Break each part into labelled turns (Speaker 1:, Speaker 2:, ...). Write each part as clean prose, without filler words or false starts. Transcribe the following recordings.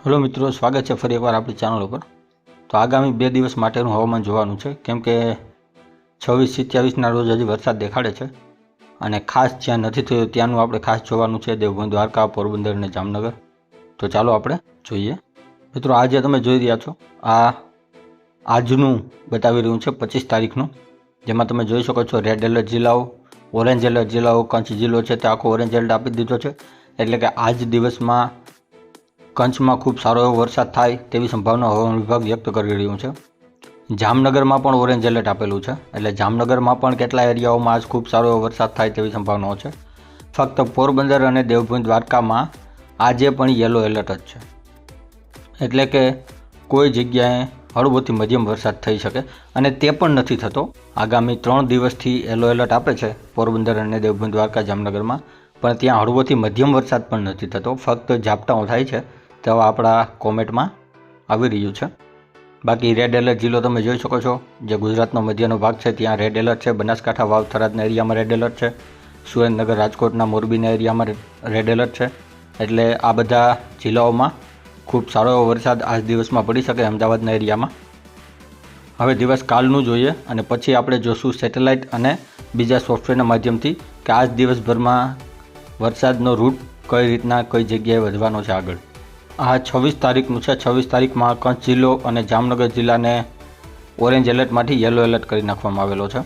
Speaker 1: Hello મિત્રો, સ્વાગત છે ફરી એકવાર આપણી ચેનલ ઉપર। તો આગામી 2 દિવસ માટેનું હવામાન જોવાનું છે, કેમ કે 26-27ના રોજ હજી વરસાદ દેખાડે છે અને ખાસ જ્યાં નથી થયો ત્યાંનું આપણે ખાસ જોવાનું છે, દેવભૂમિ દ્વારકા, પોરબંદર અને જામનગર। તો ચાલો આપણે જોઈએ। મિત્રો, આજે તમે જોઈ રહ્યા છો આ આજનું બતાવી રહ્યું છે 25 તારીખનું, જેમાં તમે જોઈ શકો છો રેડ એલર્ટ જિલ્લાઓ, ઓરેન્જ એલર્ટ જિલ્લાઓ, કચ્છ જિલ્લો છે તે આખો ઓરેન્જ એલર્ટ આપી દીધો છે। એટલે કે આજ દિવસમાં કચ્છમાં ખૂબ સારો એવો વરસાદ થાય તેવી સંભાવના હવામાન વિભાગ વ્યક્ત કરી રહ્યું છે। જામનગરમાં પણ ઓરેન્જ એલર્ટ આપેલું છે, એટલે જામનગરમાં પણ કેટલા એરિયાઓમાં આજ ખૂબ સારો એવો વરસાદ થાય તેવી સંભાવનાઓ છે। ફક્ત પોરબંદર અને દેવભૂમિ દ્વારકામાં આજે પણ યલો એલર્ટ જ છે, એટલે કે કોઈ જગ્યાએ હળવોથી મધ્યમ વરસાદ થઈ શકે અને તે પણ નથી થતો। આગામી 3 દિવસથી યલો એલર્ટ આપે છે પોરબંદર અને દેવભૂમિ દ્વારકા, જામનગરમાં, પણ ત્યાં હળવોથી મધ્યમ વરસાદ પણ નથી થતો, ફક્ત ઝાપટાઓ થાય છે। તો આપણા કોમેન્ટમાં આવી રહ્યું છે। બાકી રેડ એલર્ટ જિલ્લો તમે જોઈ શકો છો, જે ગુજરાતનો મધ્યનો ભાગ છે ત્યાં રેડ એલર્ટ છે। બનાસકાંઠા, વાવ, થરાદના એરિયામાં રેડ એલર્ટ છે। સુરેન્દ્રનગર, રાજકોટના મોરબીના એરિયામાં રેડ એલર્ટ છે। એટલે આ બધા જિલ્લાઓમાં ખૂબ સારો એવો વરસાદ આજ દિવસમાં પડી શકે। અમદાવાદના એરિયામાં હવે દિવસ કાલનું જોઈએ અને પછી આપણે જોશું સેટેલાઇટ અને બીજા સોફ્ટવેરના માધ્યમથી કે આજ દિવસભરમાં વરસાદનો રૂટ કઈ રીતના કઈ જગ્યાએ વધવાનો છે આગળ। આ 26 તારીખનું છે। 26 તારીખમાં કચ્છ જિલ્લો અને જામનગર જિલ્લાને ઓરેન્જ એલર્ટમાંથી યલો એલર્ટ કરી નાખવામાં આવેલો છે।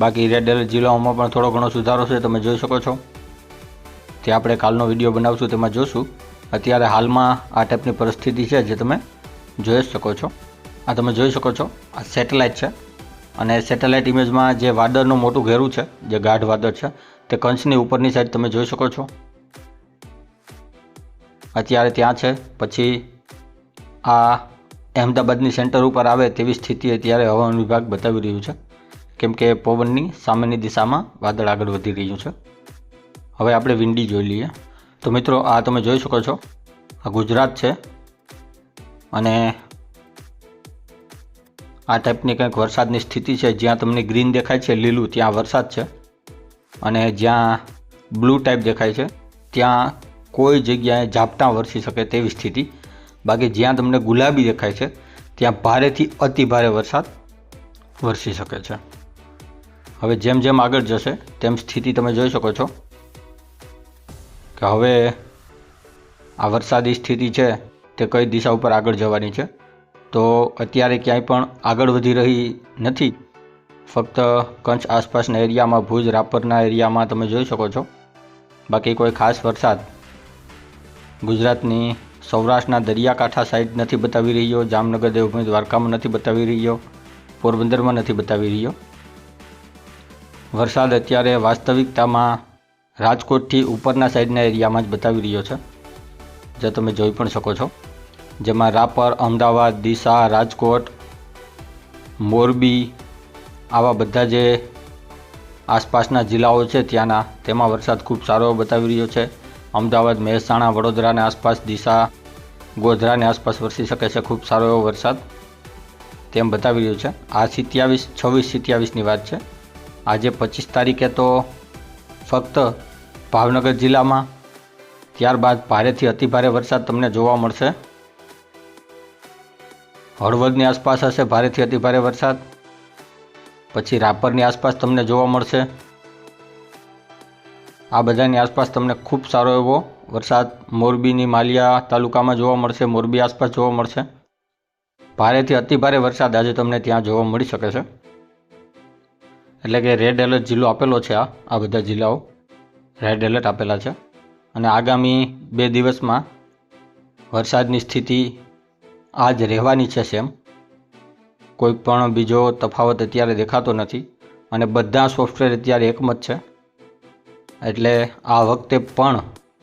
Speaker 1: બાકી રેડ એલર્ટ જિલ્લાઓમાં પણ થોડો ઘણો સુધારો છે, તમે જોઈ શકો છો। તે આપણે કાલનો વિડીયો બનાવશું તેમાં જોશું। અત્યારે હાલમાં આ ટાઈપની પરિસ્થિતિ છે જે તમે જોઈ શકો છો। આ તમે જોઈ શકો છો, આ સેટેલાઇટ છે અને સેટેલાઇટ ઇમેજમાં જે વાદળનું મોટું ઘેરું છે, જે ગાઢ વાદળ છે, તે કચ્છની ઉપરની સાઈડ તમે જોઈ શકો છો, અત્યારે ત્યાં છે। પછી આ અહેમદાબાદની સેન્ટર ઉપર આવે તેવી સ્થિતિ અત્યારે હવામાન વિભાગ બતાવી રહ્યું છે, કેમ કે પવનની સામેની દિશામાં વાદળ આગળ વધી રહ્યું છે। હવે આપણે વિંડી જોઈ લઈએ। તો મિત્રો, આ તમે જોઈ શકો છો, આ ગુજરાત છે અને આ ટાઈપની કંઈક વરસાદની સ્થિતિ છે। જ્યાં તમને ગ્રીન દેખાય છે, લીલું, ત્યાં વરસાદ છે અને જ્યાં બ્લુ ટાઈપ દેખાય છે ત્યાં કોઈ જગ્યાએ ઝાપટાં વરસી શકે તેવી સ્થિતિ। બાકી જ્યાં તમને ગુલાબી દેખાય છે ત્યાં ભારેથી અતિ ભારે વરસાદ વરસી શકે છે। હવે જેમ જેમ આગળ જશે તેમ સ્થિતિ તમે જોઈ શકો છો કે હવે આ વરસાદી સ્થિતિ છે તે કઈ દિશા ઉપર આગળ જવાની છે। તો અત્યારે ક્યાંય પણ આગળ વધી રહી નથી, ફક્ત કચ્છ આસપાસના એરિયામાં, ભુજ, રાપરના એરિયામાં તમે જોઈ શકો છો। બાકી કોઈ ખાસ વરસાદ ગુજરાતની સૌરાષ્ટ્રના દરિયાકાંઠા સાઈડ નથી બતાવી રહ્યો, જામનગર, દેવભૂમિ દ્વારકામાં નથી બતાવી રહ્યો, પોરબંદરમાં નથી બતાવી રહ્યો। વરસાદ અત્યારે વાસ્તવિકતામાં રાજકોટથી ઉપરના સાઈડના એરિયામાં જ બતાવી રહ્યો છે, જે તમે જોઈ પણ શકો છો, જેમાં રાપર, અમદાવાદ, ડીસા, રાજકોટ, મોરબી, આવા બધા જે આસપાસના જિલ્લાઓ છે ત્યાંના, તેમાં વરસાદ ખૂબ સારો બતાવી રહ્યો છે। અમદાવાદ, મહેસાણા, વડોદરાની આસપાસ, ડીસા, ગોધરાની આસપાસ વરસી શકે છે ખૂબ સારો એવો વરસાદ, તેમ બતાવી રહ્યું છે। આ 26-27ની વાત છે। આજે 25 તારીખે તો ફક્ત ભાવનગર જિલ્લામાં, ત્યારબાદ ભારેથી અતિભારે વરસાદ તમને જોવા મળશે। હળવદની આસપાસ હશે ભારેથી અતિભારે વરસાદ, પછી રાપરની આસપાસ તમને જોવા મળશે। આ બધાની આસપાસ તમને ખૂબ સારો એવો વરસાદ મોરબીની માલિયા તાલુકામાં જોવા મળશે, મોરબી આસપાસ જોવા મળશે। ભારેથી અતિભારે વરસાદ આજે તમને ત્યાં જોવા મળી શકે છે। એટલે કે રેડ એલર્ટ જિલ્લો આપેલો છે, આ બધા જિલ્લાઓ રેડ એલર્ટ આપેલા છે અને આગામી 2 દિવસમાં વરસાદની સ્થિતિ આ જ રહેવાની છે સેમ, કોઈ પણ બીજો તફાવત અત્યારે દેખાતો નથી અને બધા સોફ્ટવેર અત્યારે એકમત છે। એટલે આ વખતે પણ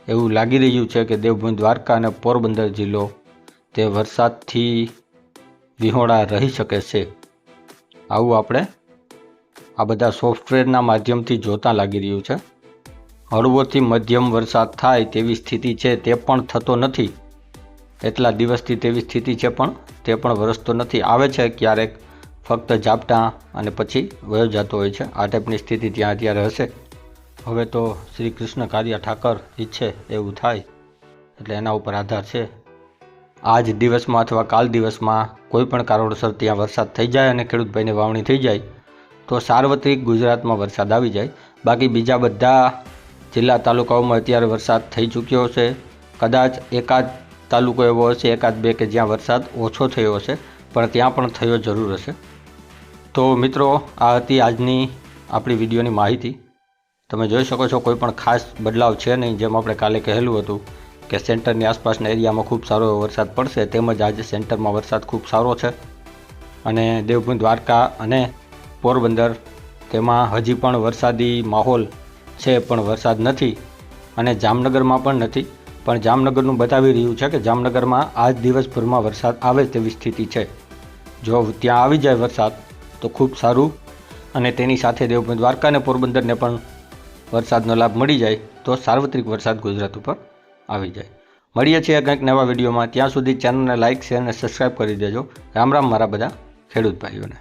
Speaker 1: એવું લાગી રહ્યું છે કે દેવભૂમિ દ્વારકા અને પોરબંદર જિલ્લો તે વરસાદથી વિહોણા રહી શકે છે, આવું આપણે આ બધા સોફ્ટવેરના માધ્યમથી જોતા લાગી રહ્યું છે। હળવોથી મધ્યમ વરસાદ થાય તેવી સ્થિતિ છે તે પણ થતો નથી, એટલા દિવસથી તેવી સ્થિતિ છે પણ તે પણ વરસતો નથી। આવે છે ક્યારેક ફક્ત ઝાપટાં અને પછી વયો જતો હોય છે, આ ટાઈપની સ્થિતિ ત્યાં અત્યારે હશે। હવે તો શ્રી કૃષ્ણ કારિયા ઠાકર ઈચ્છે એવું થાય, એટલે એના ઉપર આધાર છે આજ દિવસમાં અથવા કાલ દિવસમાં કોઈ પણ કારણોસર ત્યાં વરસાદ થઈ જાય અને ખેડૂતભાઈને વાવણી થઈ જાય તો સાર્વત્રિક ગુજરાતમાં વરસાદ આવી જાય. બાકી બીજા બધા જિલ્લા તાલુકાઓમાં અત્યારે વરસાદ થઈ ચૂક્યો છે. કદાચ એકાદ તાલુકો એવો હશે, એકાદ બે કે જ્યાં વરસાદ ઓછો થયો હશે, પણ ત્યાં પણ થયો જરૂર હશે. તો મિત્રો, આ હતી આજની આપણી વિડીયોની માહિતી. તમે જોઈ શકો છો કોઈ પણ ખાસ બદલાવ છે નહીં. જેમ આપણે કાલે કહેલું હતું કે સેન્ટરની આસપાસના એરિયામાં ખૂબ સારો એવો વરસાદ પડશે, તેમજ આજે સેન્ટરમાં વરસાદ ખૂબ સારો છે. અને દેવભૂમિ દ્વારકા અને પોરબંદર તેમાં હજી પણ વરસાદી માહોલ છે, પણ વરસાદ નથી. અને જામનગરમાં પણ નથી, પણ જામનગરનું બતાવી રહ્યું છે કે જામનગરમાં આજ દિવસભરમાં વરસાદ આવે તેવી સ્થિતિ છે. જો ત્યાં આવી જાય વરસાદ તો ખૂબ સારું, અને તેની સાથે દેવભૂમિ દ્વારકા અને પોરબંદરને પણ વરસાદનો લાભ મળી જાય તો સાર્વત્રિક વરસાદ ગુજરાત ઉપર આવી જાય. મળીએ છીએ કંઈક નવા વિડીયોમાં. ત્યાં સુધી ચેનલને લાઇક, શેર અને સબસ્ક્રાઈબ કરી દેજો. રામ રામ મારા બધા ખેડૂત ભાઈઓને.